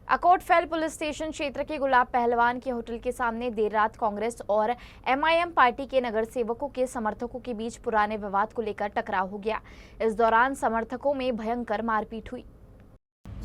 अकोटफैल police station क्षेत्र के गुलाब पहलवान के hotel के सामने देर रात कांग्रेस और एमआईएम पार्टी के नगर सेवकों के समर्थकों के बीच पुराने विवाद को लेकर टकराव हो गया। इस दौरान समर्थकों में भयंकर मारपीट हुई।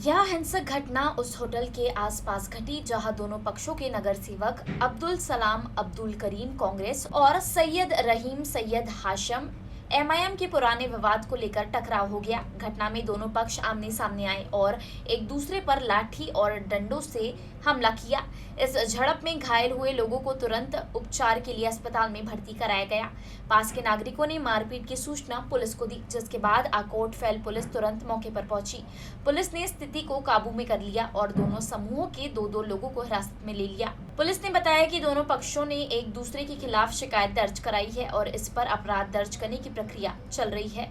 यह हिंसक घटना उस होटल के आसपास घटी जहां दोनों पक्षों के नगर सेवक अब्दुल सलाम अब्दुल करीम कांग्रेस और सैयद रहीम सैयद हाशम एमआईएम के पुराने विवाद को लेकर टकराव हो गया। घटना में दोनों पक्ष आमने सामने आए और एक दूसरे पर लाठी और डंडों से हमला किया। इस झड़प में घायल हुए लोगों को तुरंत उपचार के लिए अस्पताल में भर्ती कराया गया। पास के नागरिकों ने मारपीट की सूचना पुलिस को दी, जिसके बाद अकोटफैल पुलिस तुरंत मौके पर पहुंची। पुलिस ने स्थिति को काबू में कर लिया और दोनों समूहों के दो लोगों को हिरासत में ले लिया। पुलिस ने बताया कि दोनों पक्षों ने एक दूसरे के खिलाफ शिकायत दर्ज कराई है और इस पर अपराध दर्ज करने की प्रक्रिया चल रही है।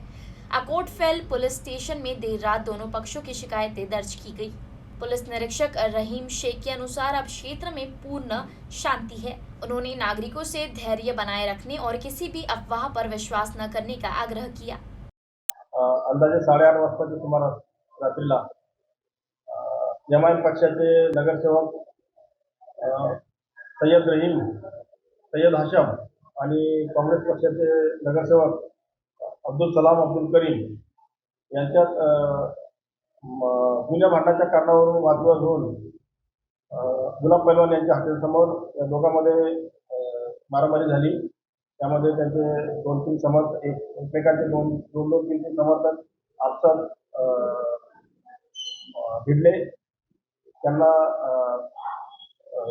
अकोटफैल पुलिस स्टेशन में देर रात दोनों पक्षों की शिकायतें दर्ज की गई। पुलिस निरीक्षक रहीम शेख के अनुसार अब क्षेत्र में पूर्ण शांति है। उन्होंने नागरिकों से धैर्य बनाए रखने और किसी भी अफवाह पर विश्वास न करने का आग्रह किया। अंदाजे 8:30 वाजताच्या सुमारास रात्रीला एमआयएम पक्षाचे नगरसेवक सैयद रहीम सैयद हाशम आणि काँग्रेस पक्षाचे नगरसेवक अब्दुल सलाम अब्दुल करीम यांच्यात जुन्या भांडणाच्या कारणावरून वादविवाद होऊन गुलाब पहलवान यांच्या हॉटेलसमोर या दोघांमध्ये मारामारी झाली। त्यामध्ये त्यांचे 2-3 समर्थक एकमेकांचे दोन 3 समर्थक आपसात भिडले। त्यांना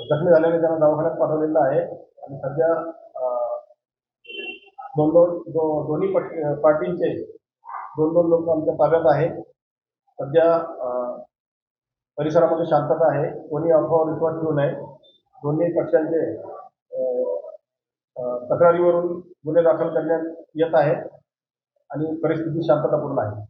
जखमी झाल्याने त्यांना दवाखान्यात पाठवलेलं आहे आणि सध्या दोन्ही पार्टींचे 2 लोक आमच्या ताब्यात आहेत। सध्या परिसरामध्ये शांतता आहे। कोणी अफवावर विश्वास ठेवू नये। दोन्ही पक्षांचे तक्रारीवरून गुन्हे दाखल करण्यात येत आहेत आणि परिस्थिती शांततापूर्ण आहे।